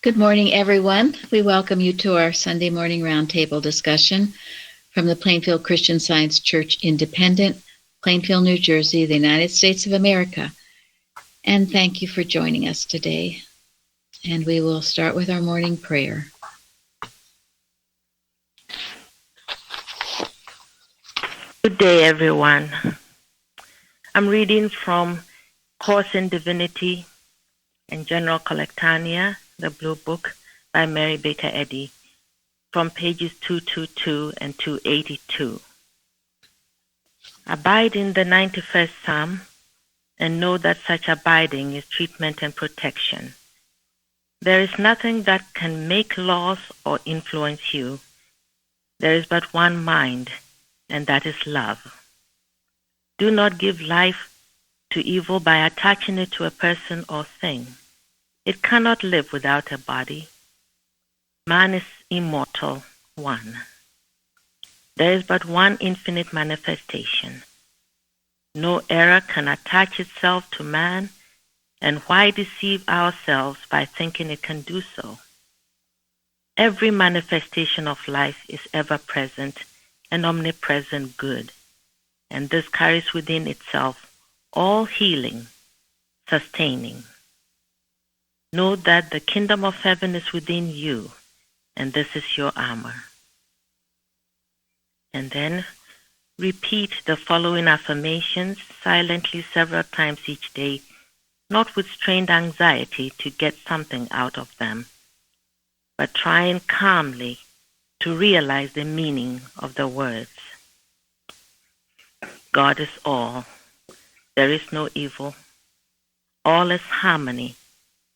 Good morning, everyone. We welcome you to our Sunday morning roundtable discussion from the Plainfield Christian Science Church Independent, Plainfield, New Jersey, the United States of America. And thank you for joining us today. And we will start with our morning prayer. Good day, everyone. I'm reading from Course in Divinity and General Collectania, the Blue Book by Mary Baker Eddy, from pages 222 and 282. Abide in the 91st Psalm, and know that such abiding is treatment and protection. There is nothing that can make laws or influence you. There is but one mind, and that is love. Do not give life to evil by attaching it to a person or thing. It cannot live without a body. Man is immortal, one. There is but one infinite manifestation. No error can attach itself to man, and why deceive ourselves by thinking it can do so? Every manifestation of life is ever present and omnipresent good, and this carries within itself all healing, sustaining. Know that the kingdom of heaven is within you, and this is your armor. And then repeat the following affirmations silently several times each day, not with strained anxiety to get something out of them, but trying calmly to realize the meaning of the words. God is all. There is no evil. All is harmony.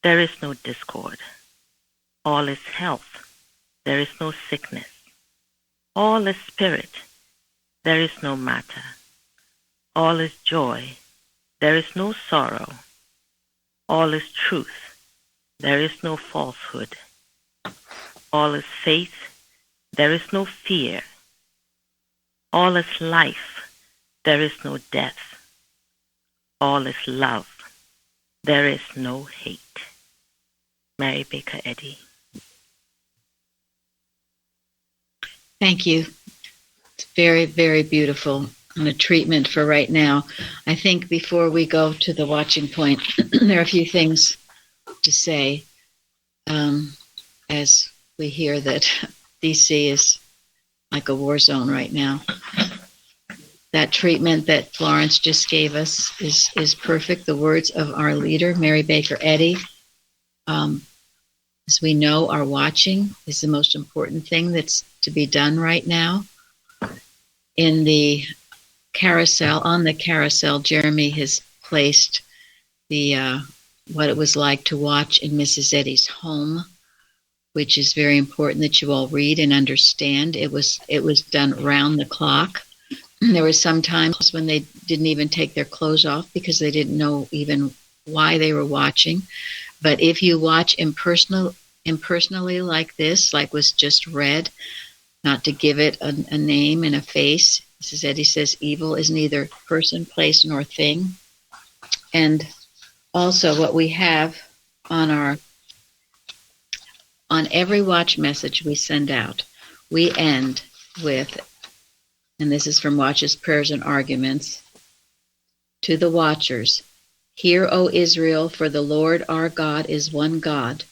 There is no discord. All is health. There is no sickness. All is spirit. There is no matter. All is joy. There is no sorrow. All is truth. There is no falsehood. All is faith. There is no fear. All is life. There is no death. All is love. There is no hate. Mary Baker Eddy. Thank you. It's very, very beautiful and a treatment for right now. I think before we go to the watching point, there are a few things to say as we hear that DC is like a war zone right now. That treatment that Florence just gave us is perfect. The words of our leader, Mary Baker Eddy, as we know, our watching is the most important thing that's to be done right now. In the carousel, on the carousel, Jeremy has placed the what it was like to watch in Mrs. Eddy's home, which is very important that you all read and understand. It was done round the clock. There were some times when they didn't even take their clothes off because they didn't know even why they were watching. But if you watch impersonally like this, like was just read, not to give it a name and a face, Mrs. Eddy says evil is neither person, place, nor thing. And also what we have on every watch message we send out, we end with, and this is from Watches, Prayers, and Arguments, to the watchers, "Hear, O Israel, for the Lord our God is one God.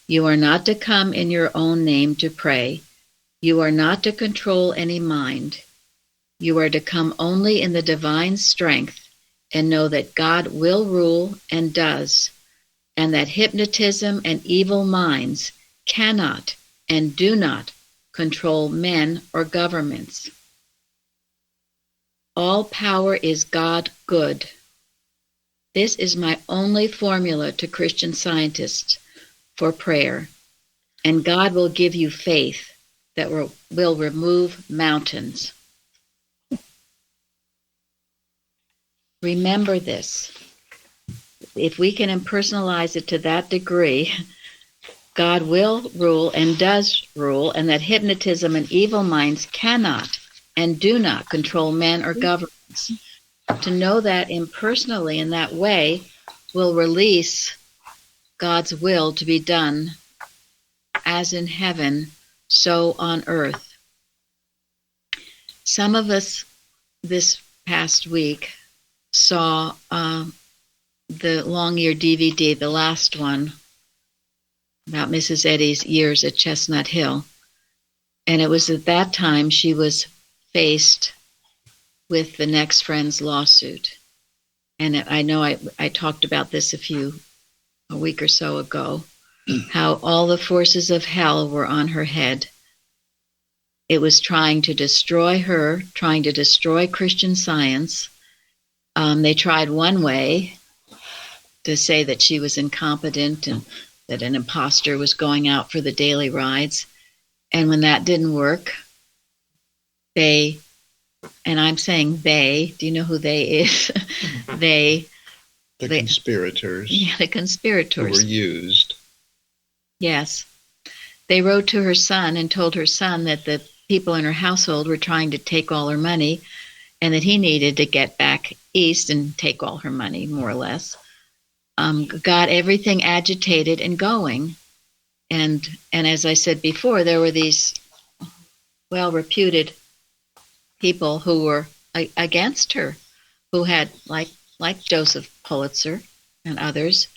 You are not to come in your own name to pray. You are not to control any mind. You are to come only in the divine strength and know that God will rule and does, and that hypnotism and evil minds cannot and do not control men or governments. All power is God good. This is my only formula to Christian Scientists for prayer, and God will give you faith that will remove mountains." Remember this. If we can impersonalize it to that degree, God will rule and does rule, and that hypnotism and evil minds cannot and do not control men or governments. To know that impersonally in that way will release God's will to be done as in heaven, so on earth. Some of us this past week saw the long year DVD, the last one, about Mrs. Eddy's years at Chestnut Hill. And it was at that time she was faced with the Next Friends lawsuit. And I know I talked about this a week or so ago, how all the forces of hell were on her head. It was trying to destroy her, trying to destroy Christian Science. They tried one way to say that she was incompetent and that an imposter was going out for the daily rides. And when that didn't work, they, and I'm saying they, do you know who they is? The conspirators. Yeah, the conspirators. Who were used. Yes. They wrote to her son and told her son that the people in her household were trying to take all her money and that he needed to get back east and take all her money, more or less. Got everything agitated and going. And as I said before, there were these well-reputed people who were against her, who had, like Joseph Pulitzer and others.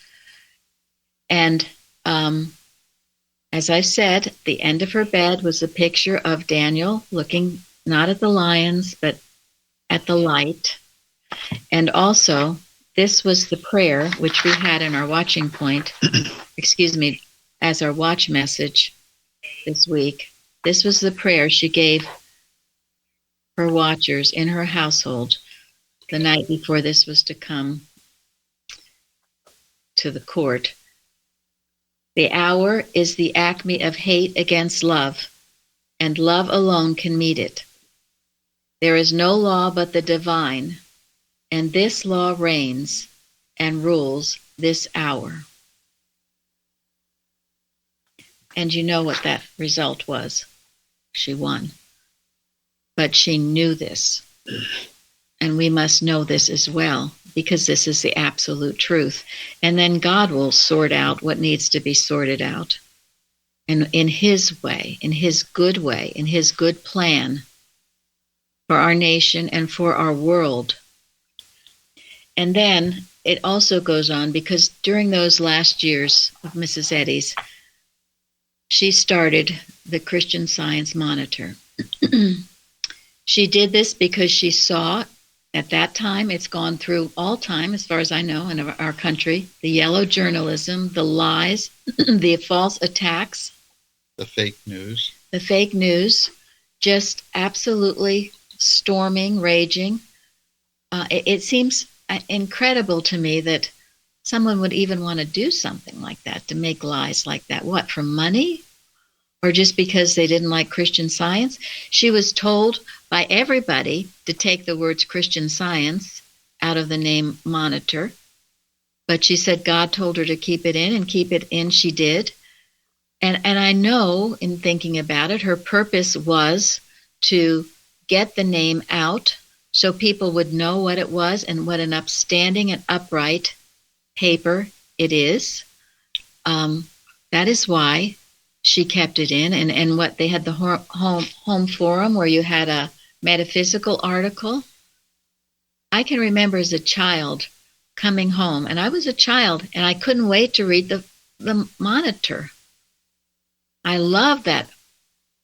And as I said, the end of her bed was a picture of Daniel looking not at the lions, but at the light. And also, this was the prayer which we had in our watching point, as our watch message this week. This was the prayer she gave her watchers in her household the night before this was to come to the court. The hour is the acme of hate against love, and love alone can meet it. There is no law but the divine, and this law reigns and rules this hour. And you know what that result was. She won. But she knew this. And we must know this as well, because this is the absolute truth. And then God will sort out what needs to be sorted out. And in His way, in His good way, in His good plan for our nation and for our world. And then it also goes on, because during those last years of Mrs. Eddy's, she started the Christian Science Monitor. She did this because she saw, at that time, it's gone through all time, as far as I know, in our country, the yellow journalism, the lies, the false attacks. The fake news. The fake news, just absolutely storming, raging. It seems incredible to me that someone would even want to do something like that, to make lies like that. What, for money? Or just because they didn't like Christian Science? She was told by everybody to take the words Christian Science out of the name Monitor. But she said God told her to keep it in, and keep it in she did. And I know, in thinking about it, her purpose was to get the name out so people would know what it was and what an upstanding and upright paper it is. That is why she kept it in. And what they had, the home forum where you had a metaphysical article. I can remember as a child coming home, and I was a child, and I couldn't wait to read the Monitor. I loved that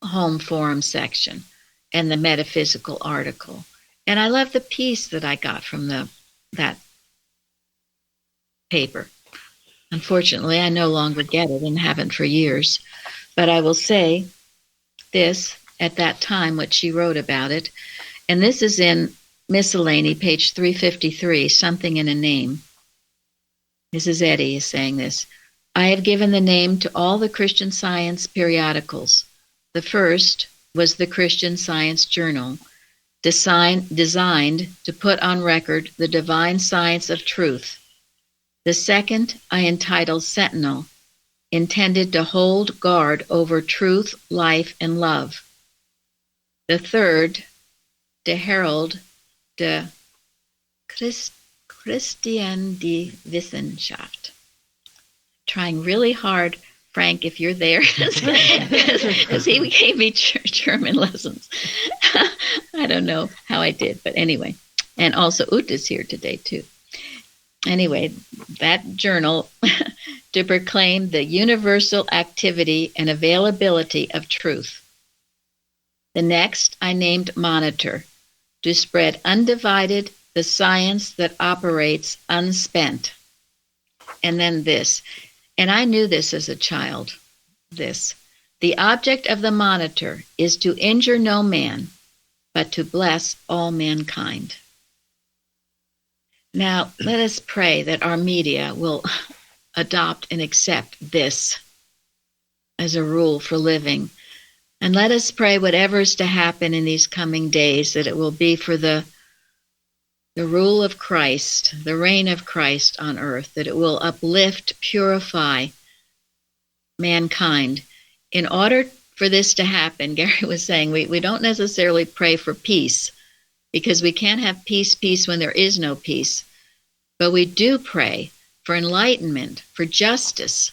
home forum section and the metaphysical article. And I loved the piece that I got from that paper. Unfortunately, I no longer get it and haven't for years. But I will say this, at that time, what she wrote about it. And this is in Miscellany, page 353, Something in a Name. Mrs. Eddy is saying this. I have given the name to all the Christian Science periodicals. The first was the Christian Science Journal, designed to put on record the divine science of truth. The second I entitled Sentinel, intended to hold guard over truth, life, and love. The third, De Herald de Christian die Wissenschaft. Trying really hard Frank, if you're there, because he gave me German lessons. I don't know how I did, but anyway. And also Uta's here today, too. Anyway, that journal to proclaim the universal activity and availability of truth. The next I named Monitor, to spread undivided the science that operates unspent. And then this, and I knew this as a child, this. The object of the Monitor is to injure no man, but to bless all mankind. Now, let us pray that our media will adopt and accept this as a rule for living. And let us pray whatever is to happen in these coming days, that it will be for the rule of Christ, the reign of Christ on earth, that it will uplift, purify mankind. In order for this to happen, Gary was saying, we don't necessarily pray for peace, because we can't have peace when there is no peace. But we do pray for enlightenment, for justice,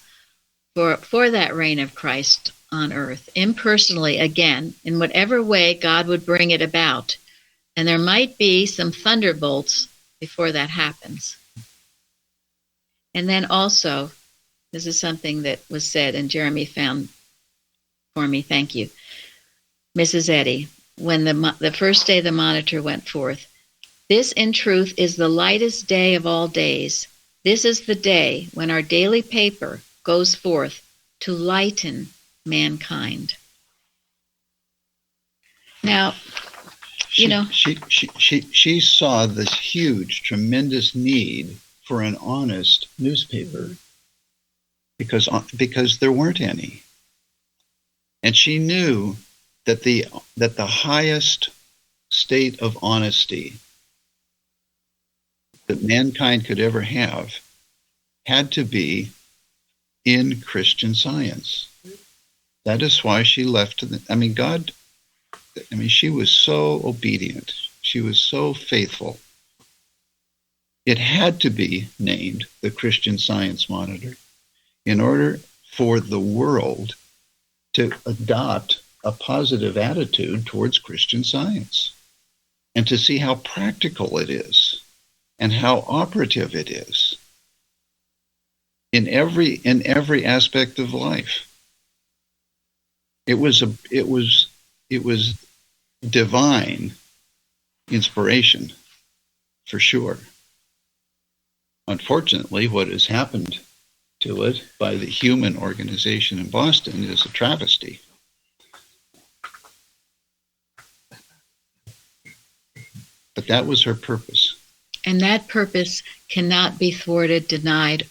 for that reign of Christ on earth, impersonally, again, in whatever way God would bring it about. And there might be some thunderbolts before that happens. And then also, this is something that was said, and Jeremy found for me, thank you, Mrs. Eddy, when the first day the Monitor went forth. This, in truth, is the lightest day of all days. This is the day when our daily paper goes forth to lighten mankind. Now, she saw this huge, tremendous need for an honest newspaper because there weren't any, and she knew that the highest state of honesty that mankind could ever have had to be in Christian Science. That is why she left. She was so obedient. She was so faithful. It had to be named the Christian Science Monitor in order for the world to adopt a positive attitude towards Christian Science and to see how practical it is and how operative it is in every aspect of life. It was divine inspiration, for sure. Unfortunately, what has happened to it by the human organization in Boston is a travesty. But that was her purpose. And that purpose cannot be thwarted, denied,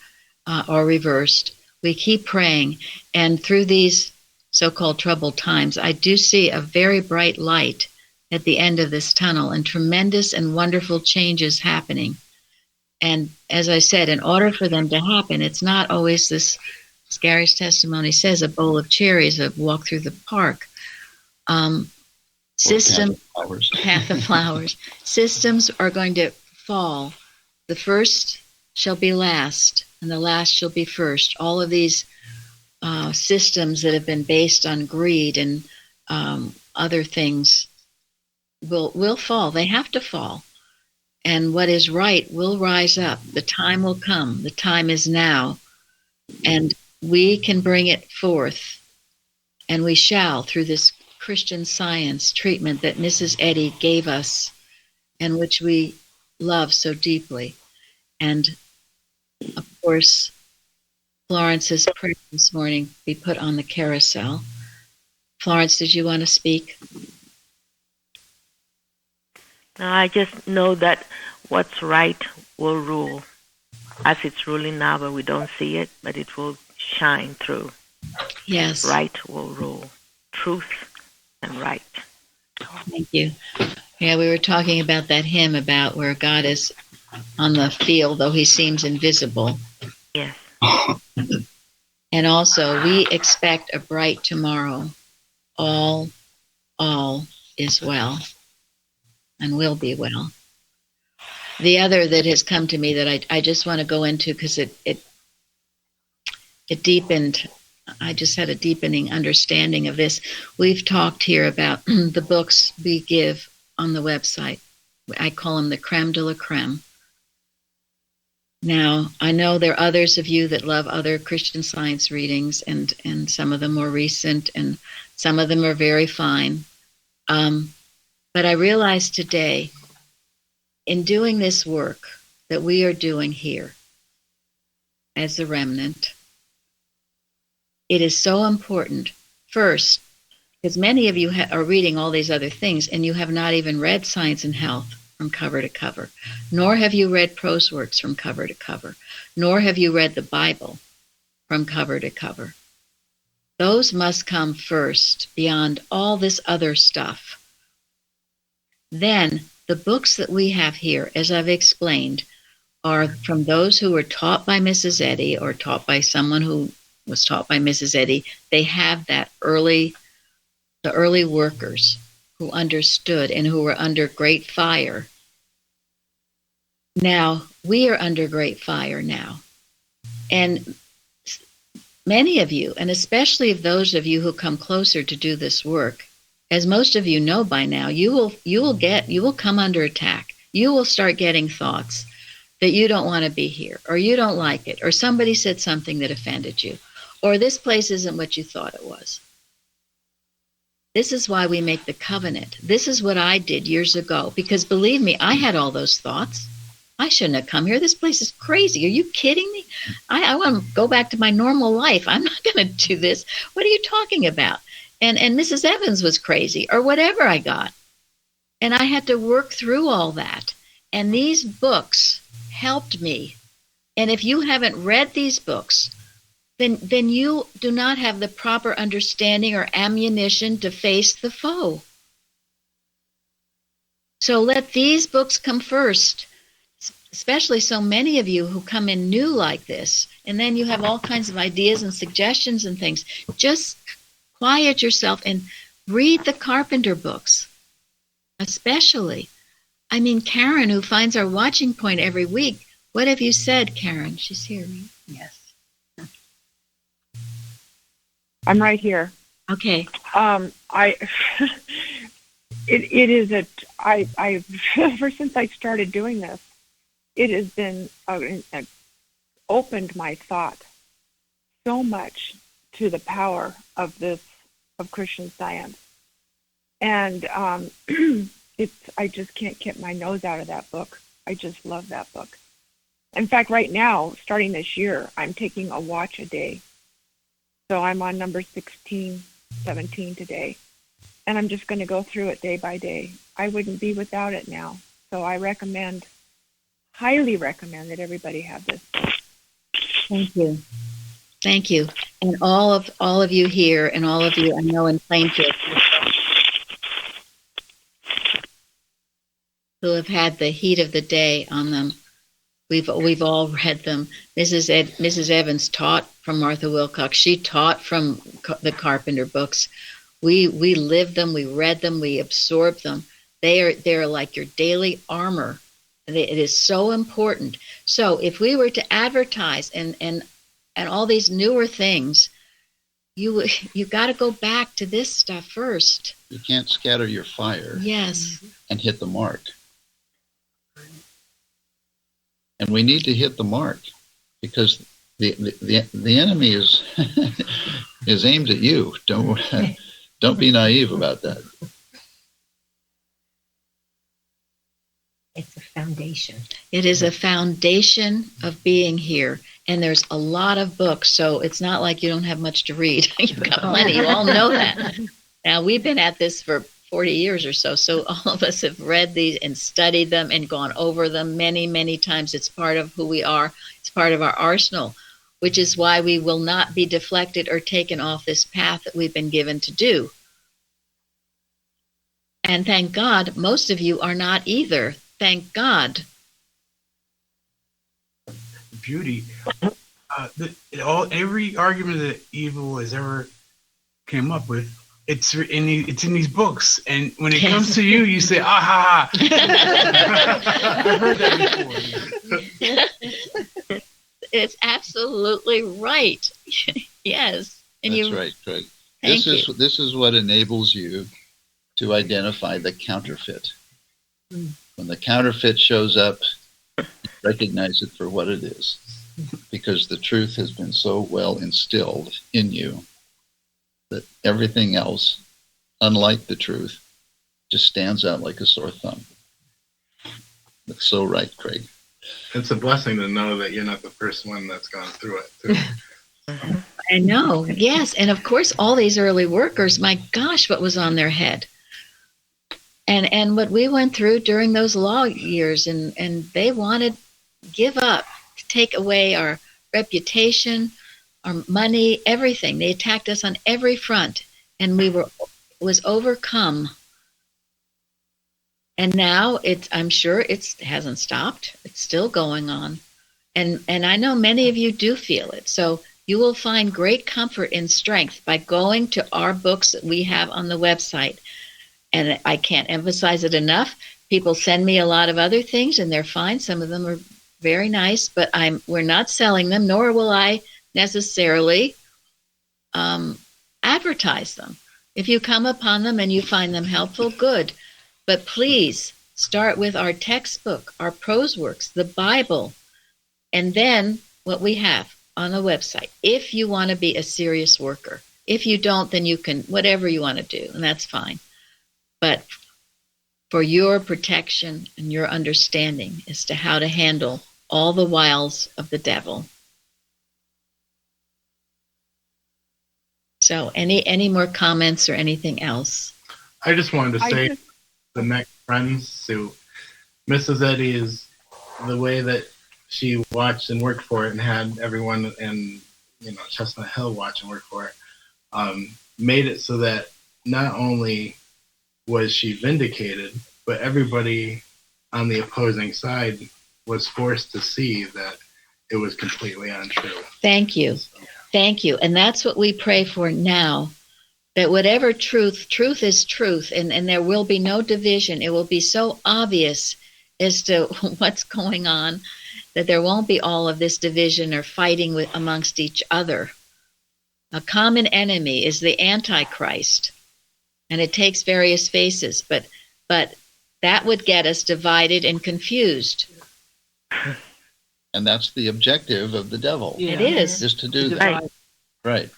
or reversed. We keep praying. And through these so-called troubled times, I do see a very bright light at the end of this tunnel and tremendous and wonderful changes happening. And as I said, in order for them to happen, it's not always this, as Gary's testimony says, a bowl of cherries, a walk through the park. Path of flowers. Systems are going to fall. The first shall be last, and the last shall be first. All of these systems that have been based on greed and other things will fall. They have to fall. And what is right will rise up. The time will come. The time is now. And we can bring it forth. And we shall, through this Christian Science treatment that Mrs. Eddy gave us and which we love so deeply. And, of course, Florence's prayer this morning be put on the carousel. Florence, did you want to speak? No, I just know that what's right will rule, as it's ruling now, but we don't see it, but it will shine through. Yes. Right will rule. Truth and right. Thank you. Yeah, we were talking about that hymn about where God is on the field, though he seems invisible. Yes. And also, we expect a bright tomorrow. All is well and will be well. The other that has come to me that I just want to go into because it deepened I just had a deepening understanding of this. We've talked here about the books we give on the website. I call them the creme de la creme. Now, I know there are others of you that love other Christian Science readings, and some of them more recent, and some of them are very fine. But I realized today, in doing this work that we are doing here as the remnant, it is so important, first, because many of you are reading all these other things, and you have not even read Science and Health from cover to cover, nor have you read prose works from cover to cover, nor have you read the Bible from cover to cover. Those must come first, beyond all this other stuff. Then, the books that we have here, as I've explained, are from those who were taught by Mrs. Eddy or taught by someone who was taught by Mrs. Eddy. They have the early workers who understood and who were under great fire. Now, we are under great fire now. And many of you, and especially of those of you who come closer to do this work, as most of you know by now, you will come under attack. You will start getting thoughts that you don't want to be here, or you don't like it, or somebody said something that offended you, or this place isn't what you thought it was. This is why we make the covenant. This is what I did years ago, because believe me, I had all those thoughts. I shouldn't have come here. This place is crazy. Are you kidding me? I want to go back to my normal life. I'm not going to do this. What are you talking about? And Mrs. Evans was crazy, or whatever I got. And I had to work through all that. And these books helped me. And if you haven't read these books, then you do not have the proper understanding or ammunition to face the foe. So let these books come first, especially so many of you who come in new like this, and then you have all kinds of ideas and suggestions and things. Just quiet yourself and read the Carpenter books, especially. I mean, Karen, who finds our watching point every week, what have you said, Karen? She's here, right? Yes. I'm right here. Okay. It is ever since I started doing this, it has been opened my thought so much to the power of Christian Science, and I just can't get my nose out of that book. I just love that book. In fact, right now, starting this year, I'm taking a watch a day. So I'm on number 16, 17 today. And I'm just going to go through it day by day. I wouldn't be without it now. So I highly recommend that everybody have this. Thank you. Thank you. And all of you here, and all of you I know in Plainfield who have had the heat of the day on them. We've all read them. Mrs. Evans taught from Martha Wilcox. She taught from the Carpenter books. We lived them. We read them. We absorbed them. They're like your daily armor. It is so important. So if we were to advertise and all these newer things, you got to go back to this stuff first. You can't scatter your fire. Yes. And hit the mark. And we need to hit the mark, because the enemy is is aimed at you. Don't be naive about that. It's a foundation. It is a foundation of being here. And there's a lot of books, so it's not like you don't have much to read. You've got plenty. You all know that. Now, we've been at this for 40 years or so all of us have read these and studied them and gone over them many, many times. It's part of who we are. It's part of our arsenal, which is why we will not be deflected or taken off this path that we've been given to do. And thank God, most of you are not either. Thank God. Beauty. Every argument that evil has ever came up with, it's in these books, and when it comes to you, you say, "Ah ha ha!" I've heard that before. It's absolutely right. Yes. And That's right, Craig. Thank This is what enables you to identify the counterfeit. When the counterfeit shows up, recognize it for what it is, because the truth has been so well instilled in you that everything else, unlike the truth, just stands out like a sore thumb. That's so right, Craig. It's a blessing to know that you're not the first one that's gone through it, too. I know, yes. And of course, all these early workers, my gosh, what was on their head. And what we went through during those law years, and they wanted to give up, to take away our reputation, our money, everything. They attacked us on every front, and was overcome. And now I'm sure it hasn't stopped. It's still going on. And I know many of you do feel it. So you will find great comfort and strength by going to our books that we have on the website. And I can't emphasize it enough. People send me a lot of other things, and they're fine. Some of them are very nice, but we're not selling them, nor will I necessarily advertise them. If you come upon them and you find them helpful, good. But please start with our textbook, our prose works, the Bible, and then what we have on the website. If you want to be a serious worker. If you don't, then you can, whatever you want to do, and that's fine. But for your protection and your understanding as to how to handle all the wiles of the devil. So any more comments or anything else? I just wanted to say the next friends to Mrs. Eddy is the way that she watched and worked for it and had everyone in Chestnut Hill watch and work for it, made it so that not only was she vindicated, but everybody on the opposing side was forced to see that it was completely untrue. Thank you. Thank you. And that's what we pray for now, that whatever truth is truth, and there will be no division. It will be so obvious as to what's going on that there won't be all of this division or fighting amongst each other. A common enemy is the Antichrist, and it takes various faces, but that would get us divided and confused. And that's the objective of the devil. Yeah. It is to do that. Right.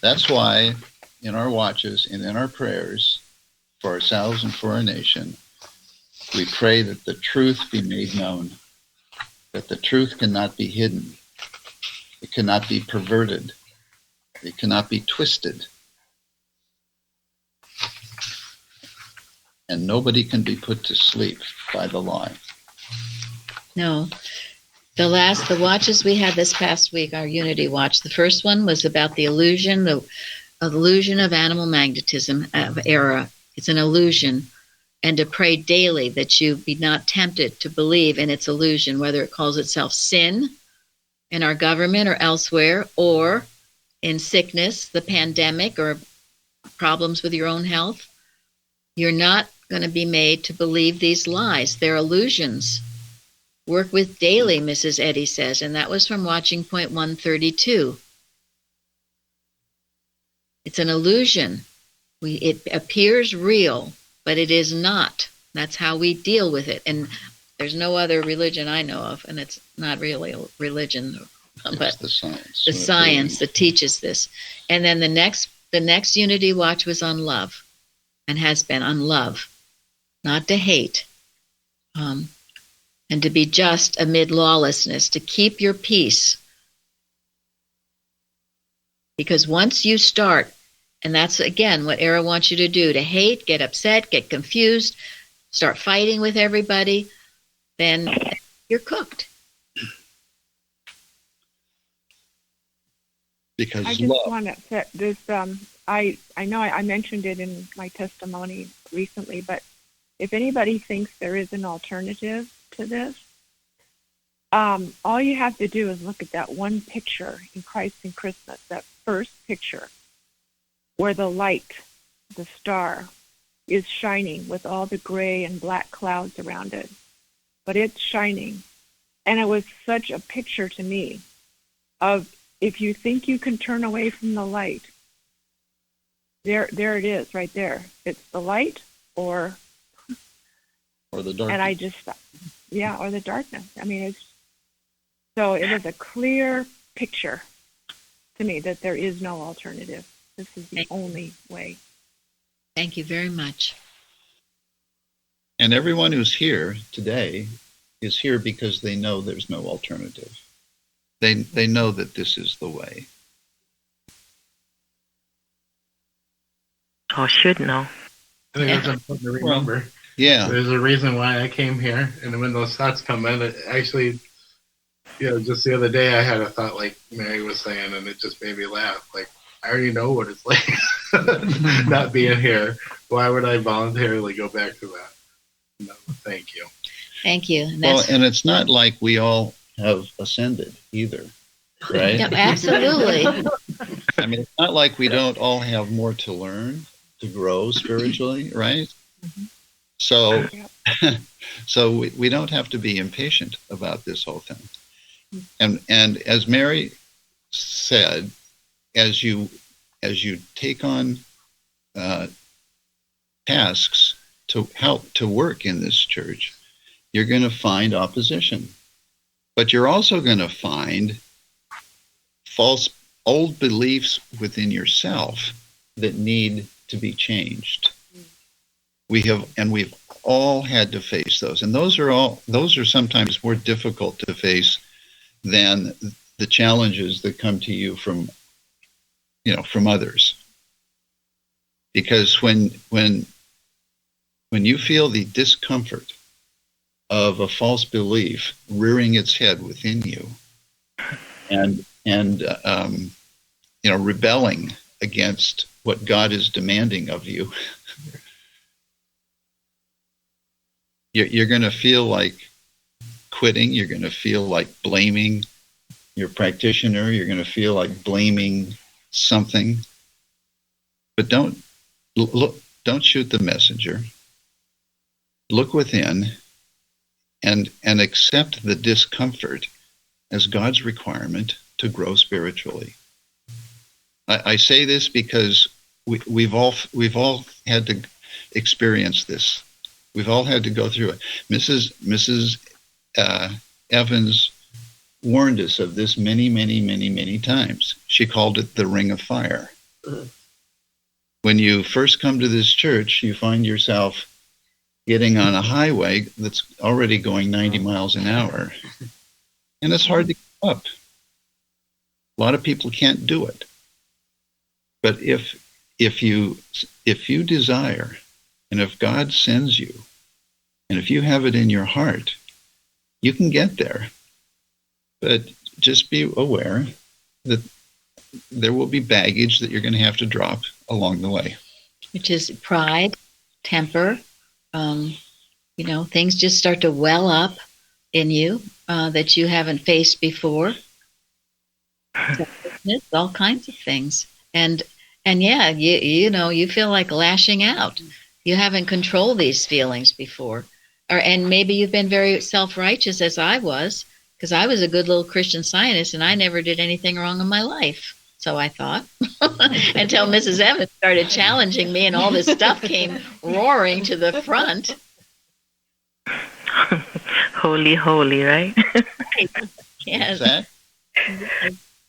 That's why in our watches and in our prayers for ourselves and for our nation, we pray that the truth be made known, that the truth cannot be hidden. It cannot be perverted. It cannot be twisted. And nobody can be put to sleep by the lie. No. The watches we had this past week, our Unity Watch, the first one was about the illusion of animal magnetism era. It's an illusion. And to pray daily that you be not tempted to believe in its illusion, whether it calls itself sin in our government or elsewhere, or in sickness, the pandemic, or problems with your own health. You're not going to be made to believe these lies. They're illusions. Work with daily, Mrs. Eddy says, and that was from Watching Point 132. It's an illusion. It appears real, but it is not. That's how we deal with it. And there's no other religion I know of, and it's not really a religion, but the science that teaches this. And then the next Unity Watch was on love, and has been on love, not to hate, and to be just amid lawlessness, to keep your peace. Because once you start, and that's, again, what Era wants you to do, to hate, get upset, get confused, start fighting with everybody, then you're cooked. Because I just want to say this. I know I mentioned it in my testimony recently, but if anybody thinks there is an alternative to this, all you have to do is look at that one picture in Christ and Christmas, that first picture, where the light, the star, is shining with all the gray and black clouds around it. But it's shining. And it was such a picture to me of if you think you can turn away from the light, there it is, right there. It's the light or the darkness. And I just, or the darkness. I mean, it was a clear picture to me that there is no alternative. This is the only way. Thank you very much. And everyone who's here today is here because they know there's no alternative. They know that this is the way. Or should know. I think that's important to remember. Yeah. There's a reason why I came here, and when those thoughts come in, it actually, just the other day I had a thought like Mary was saying, and it just made me laugh. Like, I already know what it's like not being here. Why would I voluntarily go back to that? No, thank you. Thank you. And it's not like we all have ascended either, right? Yeah, absolutely. I mean, it's not like we don't all have more to learn, to grow spiritually, right? Mm-hmm. So we don't have to be impatient about this whole thing. And as Mary said, as you take on tasks to help to work in this church, you're going to find opposition, but you're also going to find false old beliefs within yourself that need to be changed. We've all had to face those, and those are sometimes more difficult to face than the challenges that come to you from others. Because when you feel the discomfort of a false belief rearing its head within you, and rebelling against what God is demanding of you, you're going to feel like quitting. You're going to feel like blaming your practitioner. You're going to feel like blaming something. But don't shoot the messenger. Look within and accept the discomfort as God's requirement to grow spiritually. I say this because we've all had to experience this. We've all had to go through it. Mrs. Evans warned us of this many, many, many, many times. She called it the ring of fire. When you first come to this church, you find yourself getting on a highway that's already going 90 miles an hour. And it's hard to keep up. A lot of people can't do it. But if you desire, and if God sends you, and if you have it in your heart, you can get there. But just be aware that there will be baggage that you're going to have to drop along the way. Which is pride, temper. Things just start to well up in you that you haven't faced before. All kinds of things. And you feel like lashing out. You haven't controlled these feelings before. And maybe you've been very self-righteous, as I was, because I was a good little Christian Scientist and I never did anything wrong in my life. So I thought, until Mrs. Evans started challenging me and all this stuff came roaring to the front. Holy, holy, right? Yes.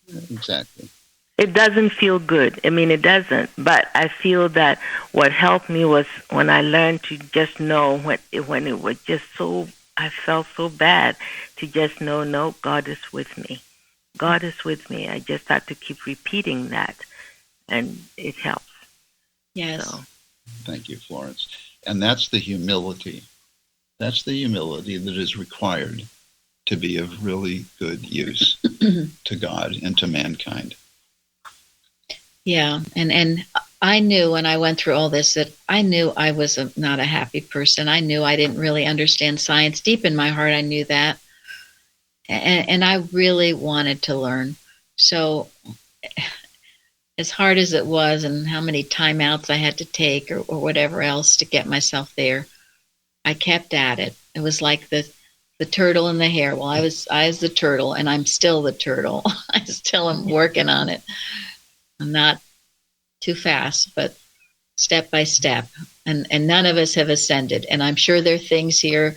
Exactly. It doesn't feel good. I mean, it doesn't. But I feel that what helped me was when I learned to just know when it was just so, I felt so bad to just know, no, God is with me. God is with me. I just had to keep repeating that, and it helps. Yes. So. Thank you, Florence. And that's the humility. That's the humility that is required to be of really good use to God and to mankind. Yeah, and I knew when I went through all this that I knew I was not a happy person. I knew I didn't really understand science. Deep in my heart, I knew that. And I really wanted to learn. So as hard as it was and how many timeouts I had to take or whatever else to get myself there, I kept at it. It was like the the turtle and the hare. Well, I was the turtle, and I'm still the turtle. I still am working on it. I'm not too fast, but step by step. And none of us have ascended. And I'm sure there are things here.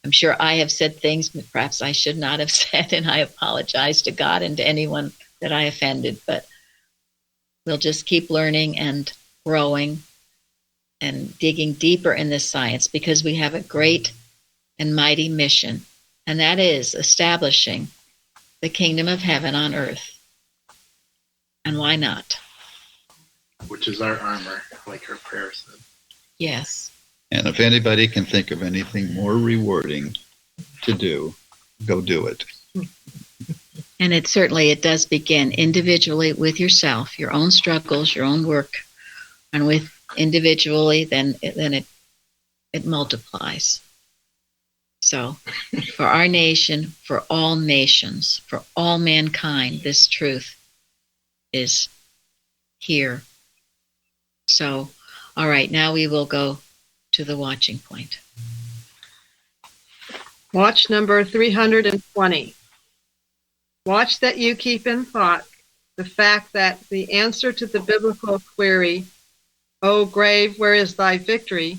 I'm sure I have said things perhaps I should not have said, and I apologize to God and to anyone that I offended. But we'll just keep learning and growing and digging deeper in this science, because we have a great and mighty mission, and that is establishing the kingdom of heaven on earth. And why not? Which is our armor, like her prayer said. Yes. And if anybody can think of anything more rewarding to do, go do it. And it does begin individually with yourself, your own struggles, your own work, and with individually, then it multiplies. So for our nation, for all nations, for all mankind, this truth is here. So, all right, now we will go to the watching point. Watch number 320. Watch that you keep in thought the fact that the answer to the biblical query, "O grave, where is thy victory?"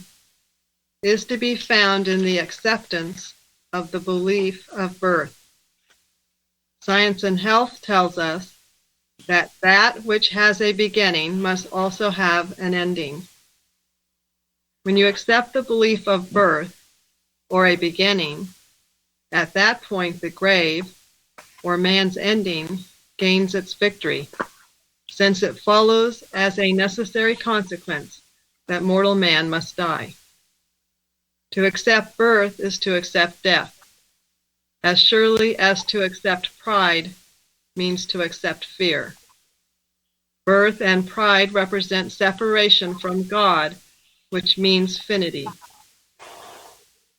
is to be found in the acceptance of the belief of birth. Science and Health tells us that which has a beginning must also have an ending. When you accept the belief of birth, or a beginning, at that point the grave, or man's ending, gains its victory, since it follows as a necessary consequence that mortal man must die. To accept birth is to accept death, as surely as to accept pride means to accept fear. Birth and pride represent separation from God, which means finity.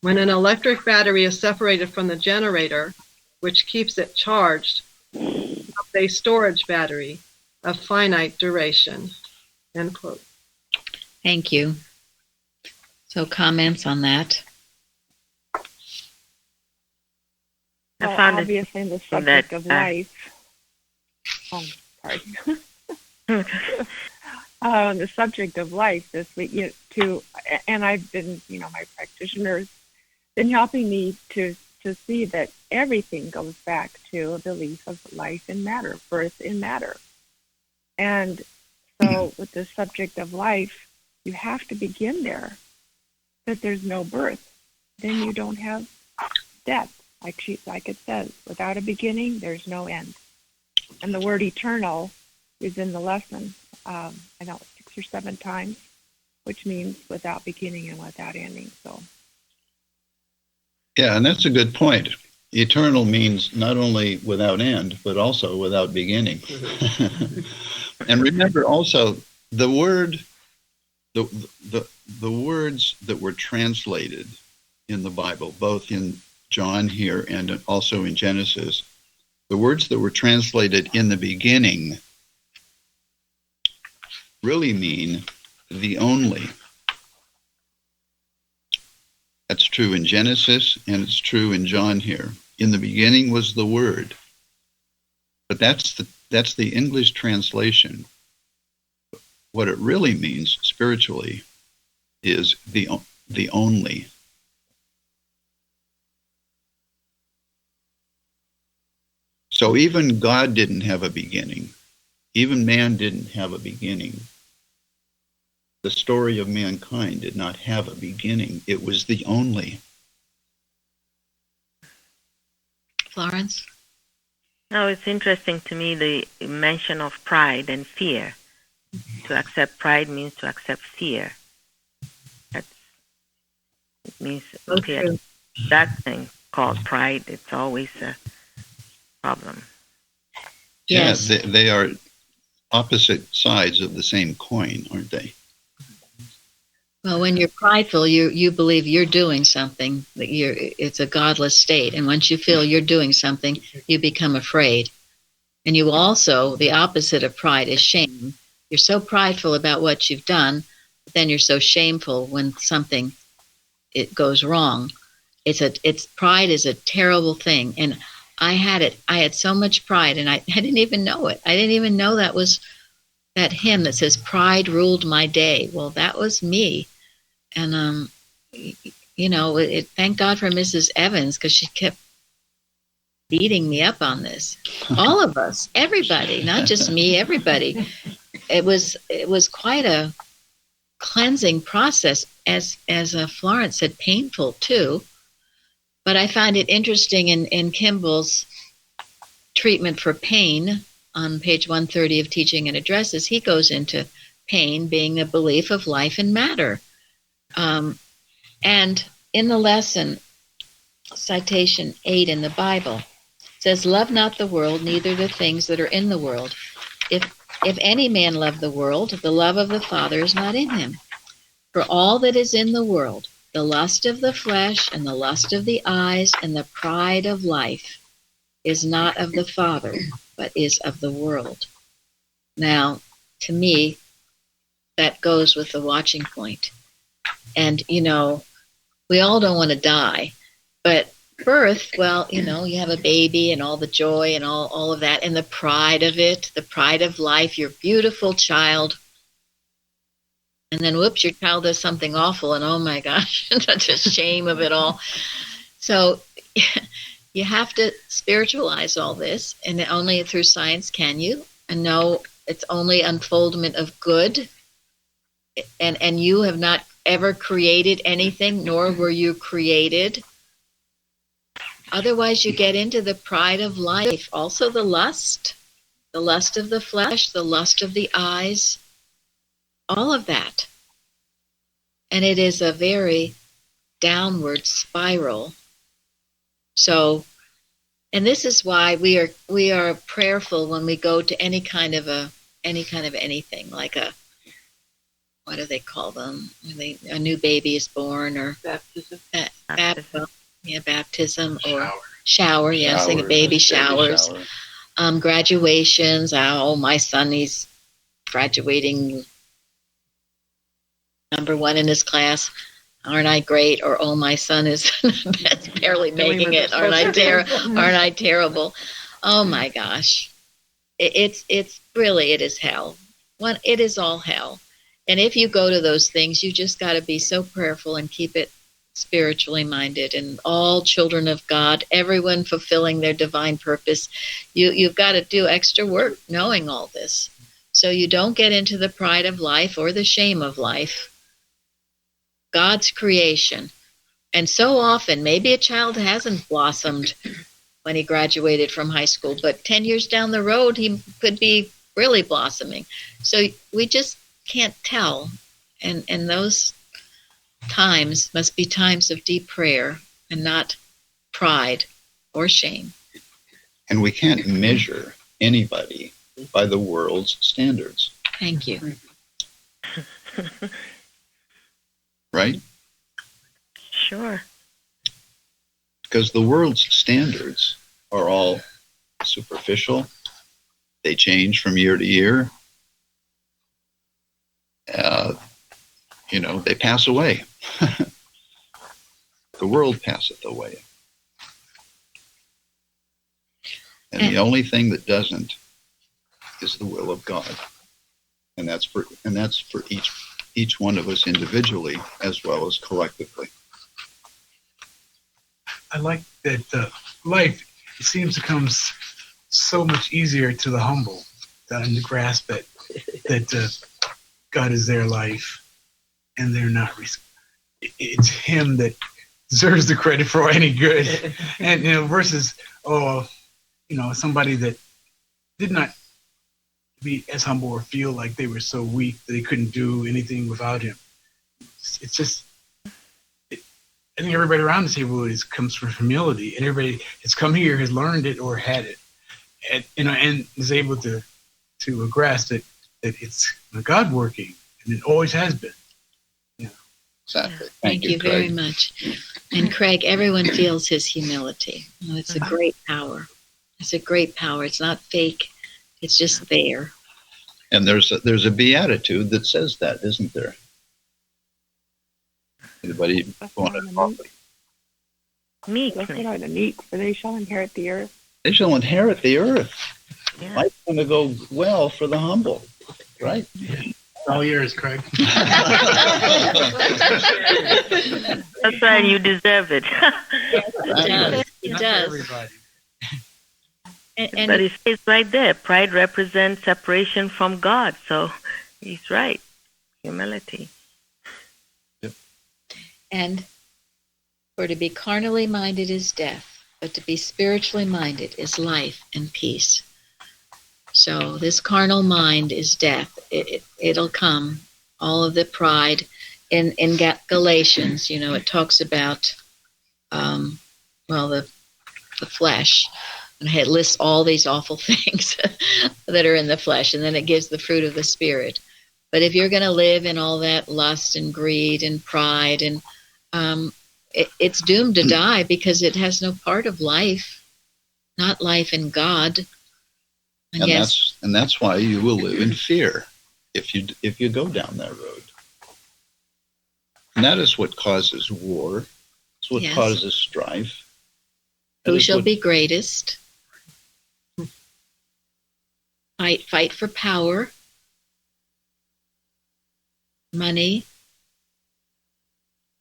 When an electric battery is separated from the generator, which keeps it charged, a storage battery of finite duration. End quote. Thank you. So comments on that? Well, obviously, the subject of life. The subject of life and I've been, my practitioners been helping me to see that everything goes back to a belief of life in matter, birth in matter. And so with the subject of life, you have to begin there, that there's no birth. Then you don't have death, like it says. Without a beginning, there's no end. And the word eternal is in the lesson, I know 6 or 7 times, which means without beginning and without ending. So. Yeah, and that's a good point. Eternal means not only without end, but also without beginning. And remember also the word, the words that were translated in the Bible, both in John here and also in Genesis, the words that were translated in the beginning really mean the only. That's true in Genesis, and it's true in John here. In the beginning was the Word. But that's the English translation. What it really means spiritually is the only. So even God didn't have a beginning. Even man didn't have a beginning. The story of mankind did not have a beginning. It was the only. Florence? No, it's interesting to me the mention of pride and fear. To accept pride means to accept fear. It means, okay, that thing called pride, it's always a problem. Yes. Yeah, they are opposite sides of the same coin, aren't they? Well, when you're prideful, you believe you're doing something, that it's a godless state. And once you feel you're doing something, you become afraid. And you also, the opposite of pride is shame. You're so prideful about what you've done, but then you're so shameful when it goes wrong. It's pride is a terrible thing, and I had so much pride, and I didn't even know it. I didn't even know that was that hymn that says "Pride ruled my day." Well, that was me, and thank God for Mrs. Evans, because she kept beating me up on this. All of us, everybody, not just me, everybody. It was quite a cleansing process, as Florence said, painful too. But I find it interesting in Kimball's treatment for pain on page 130 of Teaching and Addresses. He goes into pain being a belief of life and matter. And in the lesson, citation 8 in the Bible, it says, "Love not the world, neither the things that are in the world. If any man love the world, the love of the Father is not in him. For all that is in the world, the lust of the flesh and the lust of the eyes and the pride of life, is not of the Father, but is of the world." Now, to me, that goes with the watching point. And, we all don't want to die, but birth, well, you have a baby and all the joy and all of that, and the pride of it, the pride of life, your beautiful child. And then, whoops, your child does something awful, and oh my gosh, that's a shame of it all. So you have to spiritualize all this, and only through science can you, and know it's only unfoldment of good. And you have not ever created anything, nor were you created. Otherwise, you get into the pride of life. Also the lust of the flesh, the lust of the eyes, all of that. And it is a very downward spiral. So, and this is why we are prayerful when we go to any kind of anything, like what do they call them? When a new baby is born, or Baptism. Baptism or shower. Yes, like baby showers. Graduations. Oh, my son, he's graduating number 1 in his class. Aren't I great? Or, oh, my son is barely making it. Aren't I terrible? Oh my gosh, it's really, it is hell. It is all hell. And if you go to those things, you just got to be so prayerful and keep it spiritually minded. And all children of God, everyone fulfilling their divine purpose, you've got to do extra work knowing all this, so you don't get into the pride of life or the shame of life. God's creation. And so often, maybe a child hasn't blossomed when he graduated from high school, but 10 years down the road, he could be really blossoming. So we just can't tell. And those times must be times of deep prayer and not pride or shame. And we can't measure anybody by the world's standards. Thank you. Right? Sure. Because the world's standards are all superficial. They change from year to year. They pass away. The world passeth away. And the only thing that doesn't is the will of God. And that's for each one of us individually as well as collectively. I like that life seems to come so much easier to the humble, to grasp that God is their life, and they're not. It's Him that deserves the credit for any good, and versus somebody that did not be as humble or feel like they were so weak that they couldn't do anything without Him. It's just. I think everybody around the table comes from humility, and everybody has come here, has learned it or had it, and is able to grasp that it's God working, and it always has been. Exactly. Thank you very much. And Craig, everyone feels his humility. It's a great power. It's a great power. It's not fake. It's just there. And there's a beatitude that says that, isn't there? Anybody want to talk? Meekness. Blessed are the meek, for they shall inherit the earth. They shall inherit the earth. Yeah. Life's going to go well for the humble, right? All yours, Craig. That's right, you deserve it. It Not does. for everybody. And But it says right there, pride represents separation from God. So he's right. Humility. And for to be carnally minded is death, but to be spiritually minded is life and peace. So this carnal mind is death. It'll come. All of the pride. In Galatians, it talks about, the flesh. And it lists all these awful things that are in the flesh, and then it gives the fruit of the Spirit. But if you're going to live in all that lust and greed and pride, and it's doomed to die because it has no part of life, not life in God. And that's why you will live in fear if you go down that road. And that is what causes war. It's what causes strife. Who shall be greatest? Fight for power, money,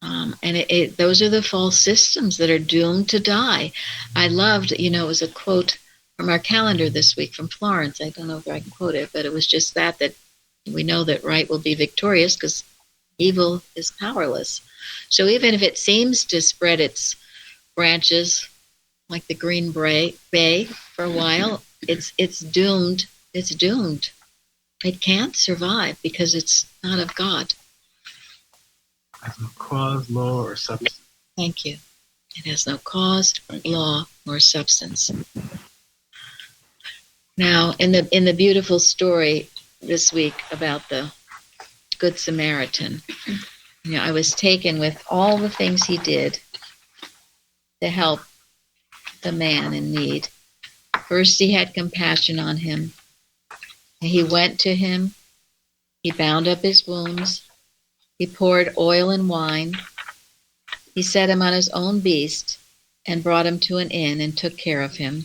and those are the false systems that are doomed to die. I loved, it was a quote from our calendar this week from Florence. I don't know if I can quote it, but it was just that we know that right will be victorious because evil is powerless. So even if it seems to spread its branches like the Green Bay for a while, it's doomed. It's doomed. It can't survive because it's not of God. Has no cause, law, or substance. Thank you. It has no cause, law, nor substance. Now, in the beautiful story this week about the Good Samaritan, I was taken with all the things he did to help the man in need. First, he had compassion on him. He went to him. He bound up his wounds. He poured oil and wine. He set him on his own beast and brought him to an inn and took care of him.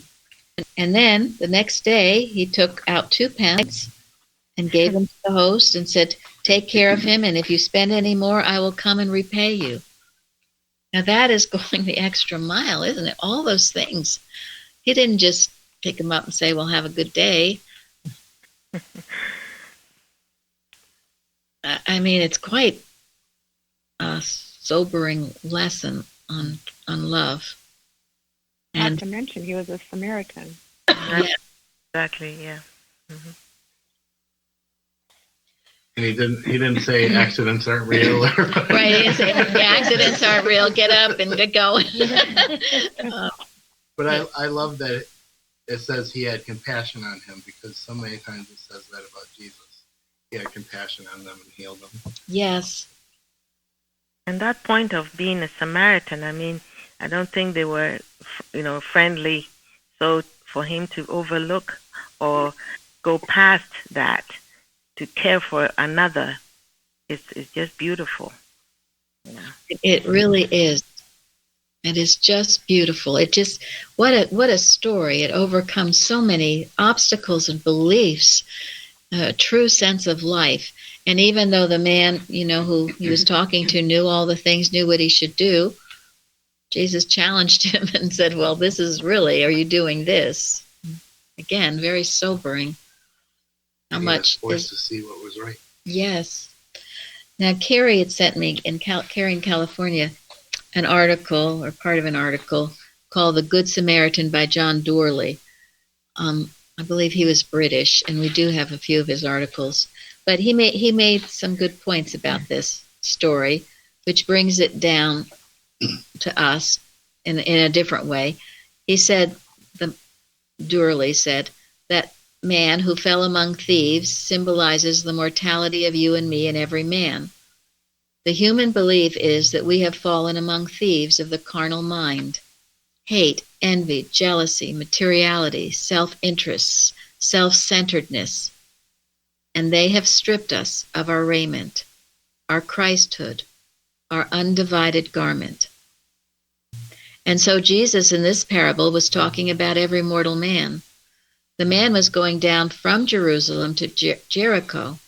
And then the next day, he took out 2 pence and gave them to the host and said, "Take care of him, and if you spend any more, I will come and repay you." Now that is going the extra mile, isn't it? All those things. He didn't just pick him up and say, "Well, have a good day." It's quite a sobering lesson on love. Not to mention, he was a Samaritan. Yeah. Exactly, yeah. Mm-hmm. And he didn't say accidents aren't real. Right, he didn't say accidents aren't real. Get up and get going. But I love that it says he had compassion on him, because so many times it says that about Jesus. He had compassion on them and healed them. Yes. And that point of being a Samaritan, I don't think they were, friendly. So for him to overlook or go past that to care for another is just beautiful. It really is. It is just beautiful. It just what a story. It overcomes so many obstacles and beliefs, a true sense of life. And even though the man, who he was talking to knew all the things, knew what he should do, Jesus challenged him and said, "Well, this is really, are you doing this?" Again, very sobering. How much forced to see what was right. Yes. Now, Carrie had sent me Carrie in California an article, or part of an article, called "The Good Samaritan" by John Doerley. I believe he was British, and we do have a few of his articles. But he made some good points about this story, which brings it down to us in a different way. He said, Doerley said, that man who fell among thieves symbolizes the mortality of you and me and every man. The human belief is that we have fallen among thieves of the carnal mind. Hate, envy, jealousy, materiality, self-interests, self-centeredness. And they have stripped us of our raiment, our Christhood, our undivided garment. And so Jesus in this parable was talking about every mortal man. The man was going down from Jerusalem to Jericho.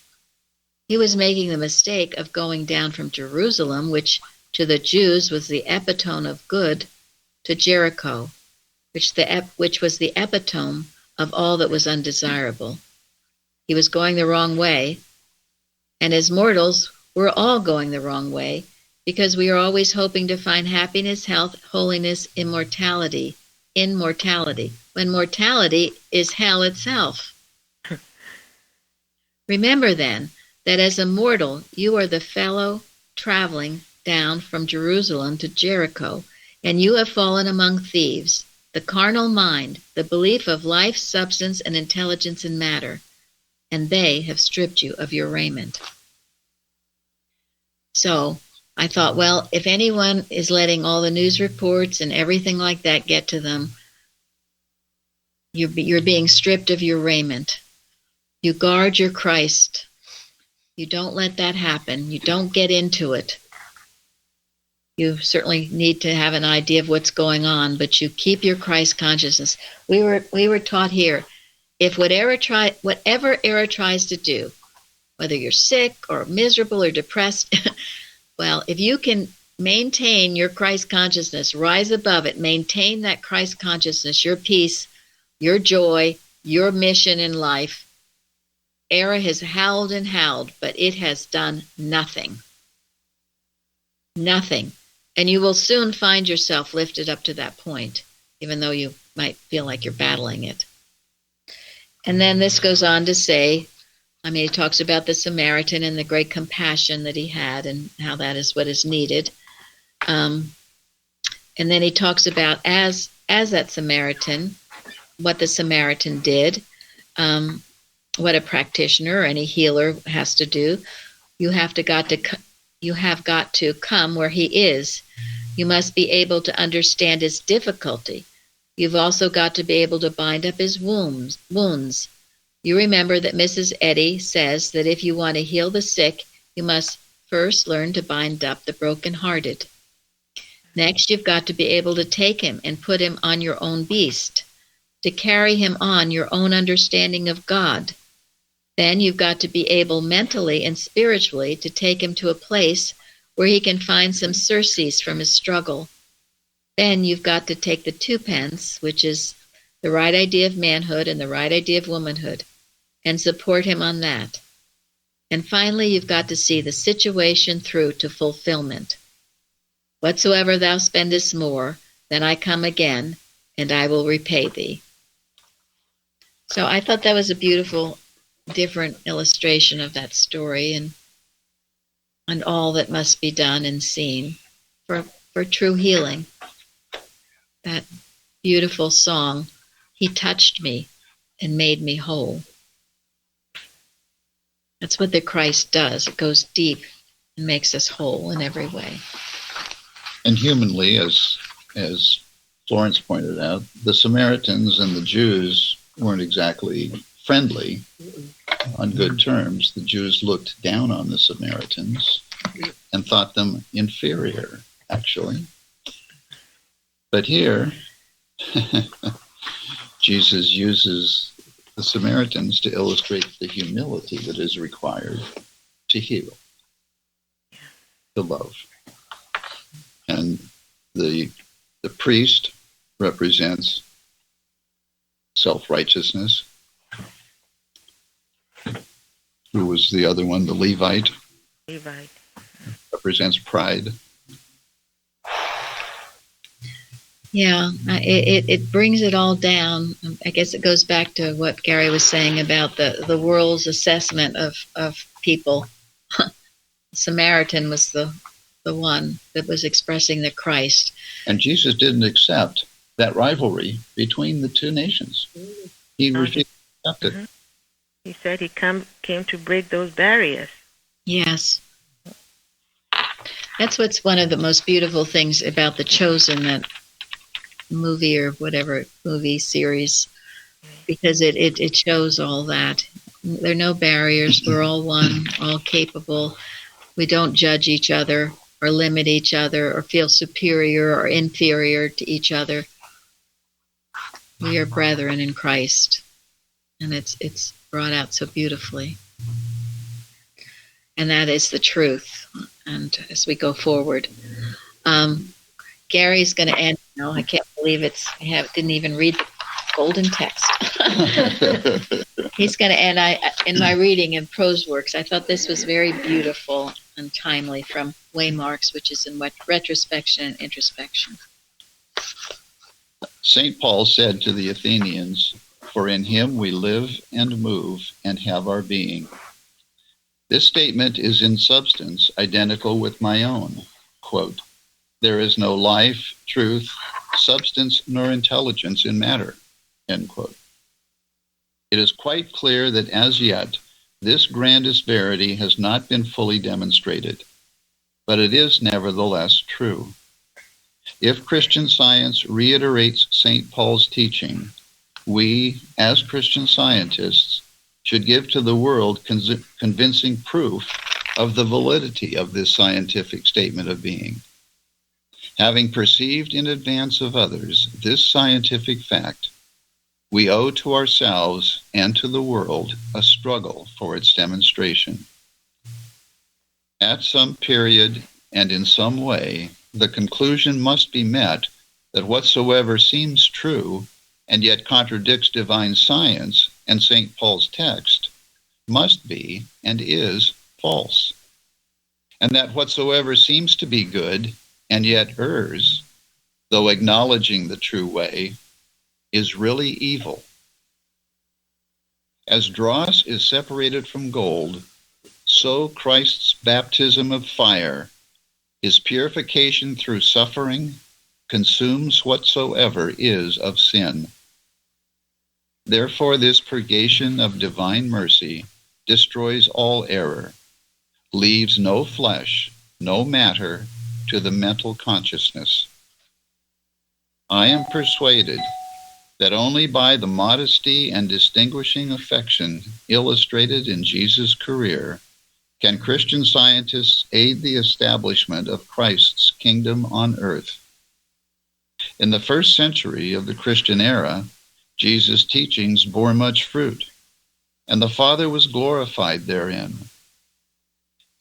He was making the mistake of going down from Jerusalem, which to the Jews was the epitome of good, to Jericho, which was the epitome of all that was undesirable. He was going the wrong way, and as mortals, we're all going the wrong way because we are always hoping to find happiness, health, holiness, immortality, when mortality is hell itself. Remember then that as a mortal, you are the fellow traveling down from Jerusalem to Jericho, and you have fallen among thieves, the carnal mind, the belief of life, substance, and intelligence in matter, and they have stripped you of your raiment. So I thought, well, if anyone is letting all the news reports and everything like that get to them, you're being stripped of your raiment. You guard your Christ. You don't let that happen. You don't get into it. You certainly need to have an idea of what's going on, but you keep your Christ consciousness. We were taught here, if whatever error tries to do, whether you're sick or miserable or depressed, well, if you can maintain your Christ consciousness, rise above it, maintain that Christ consciousness, your peace, your joy, your mission in life, error has howled and howled, but it has done nothing. Nothing. And you will soon find yourself lifted up to that point, even though you might feel like you're battling it. And then this goes on to say, he talks about the Samaritan and the great compassion that he had and how that is what is needed. And then he talks about as that Samaritan, what the Samaritan did, what a practitioner or any healer has to do. You have got to come where he is. You must be able to understand his difficulty. You've also got to be able to bind up his wounds. You remember that Mrs. Eddy says that if you want to heal the sick, you must first learn to bind up the brokenhearted. Next, you've got to be able to take him and put him on your own beast, to carry him on your own understanding of God. Then you've got to be able mentally and spiritually to take him to a place where he can find some surcease from his struggle. Then you've got to take the 2 pence, which is the right idea of manhood and the right idea of womanhood, and support him on that. And finally, you've got to see the situation through to fulfillment. Whatsoever thou spendest more, then I come again, and I will repay thee. So I thought that was a beautiful, different illustration of that story and all that must be done and seen for true healing. That beautiful song, He touched me and made me whole. That's what the Christ does. It goes deep and makes us whole in every way. And humanly, as Florence pointed out, the Samaritans and the Jews weren't exactly friendly on good terms. The Jews looked down on the Samaritans and thought them inferior, actually. But here, Jesus uses the Samaritans to illustrate the humility that is required to heal, to love. And the priest represents self-righteousness. Who was the other one? The Levite. Levite. Represents pride. Yeah, it brings it all down. I guess it goes back to what Gary was saying about the world's assessment of people. Samaritan was the one that was expressing the Christ. And Jesus didn't accept that rivalry between the two nations. He refused to accept it. He said he came to break those barriers. Yes. That's what's one of the most beautiful things about The Chosen, that movie or whatever movie series, because it shows all that. There are no barriers. We're all one, all capable. We don't judge each other. or limit each other or feel superior or inferior to each other. We are brethren in Christ, and it's brought out so beautifully. And that is the truth. And as we go forward, Gary's going to end now. I can't believe didn't even read the golden text. He's going to end in my reading in Prose Works. I thought this was very beautiful and timely from Waymarks, which is in retrospection and introspection. St. Paul said to the Athenians, "For in him we live and move and have our being." This statement is in substance identical with my own. Quote, "There is no life, truth, substance, nor intelligence in matter." End quote. It is quite clear that as yet, this grandest verity has not been fully demonstrated, but it is nevertheless true. If Christian Science reiterates St. Paul's teaching, we, as Christian scientists, should give to the world convincing proof of the validity of this scientific statement of being. Having perceived in advance of others this scientific fact, we owe to ourselves and to the world a struggle for its demonstration. At some period and in some way, the conclusion must be met that whatsoever seems true and yet contradicts divine science and St. Paul's text must be and is false, and that whatsoever seems to be good and yet errs, though acknowledging the true way, is really evil. As dross is separated from gold, so Christ's baptism of fire, his purification through suffering, consumes whatsoever is of sin. Therefore, this purgation of divine mercy destroys all error, leaves no flesh, no matter to the mental consciousness. I am persuaded that only by the modesty and distinguishing affection illustrated in Jesus' career can Christian scientists aid the establishment of Christ's kingdom on earth. In the first century of the Christian era, Jesus' teachings bore much fruit, and the Father was glorified therein.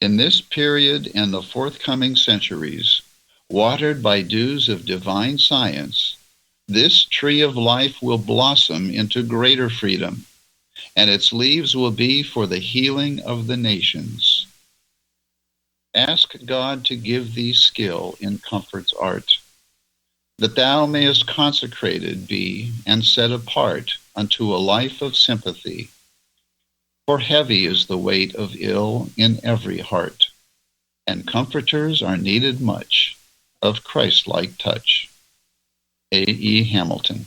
In this period and the forthcoming centuries, watered by dews of divine science, this tree of life will blossom into greater freedom, and its leaves will be for the healing of the nations. Ask God to give thee skill in comfort's art, that thou mayest consecrated be and set apart unto a life of sympathy. For heavy is the weight of ill in every heart, and comforters are needed much of Christ-like touch. A. E. Hamilton.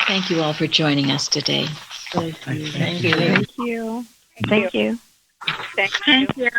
Thank you all for joining us today. Thank you. Thank you. Thank you. Thank you.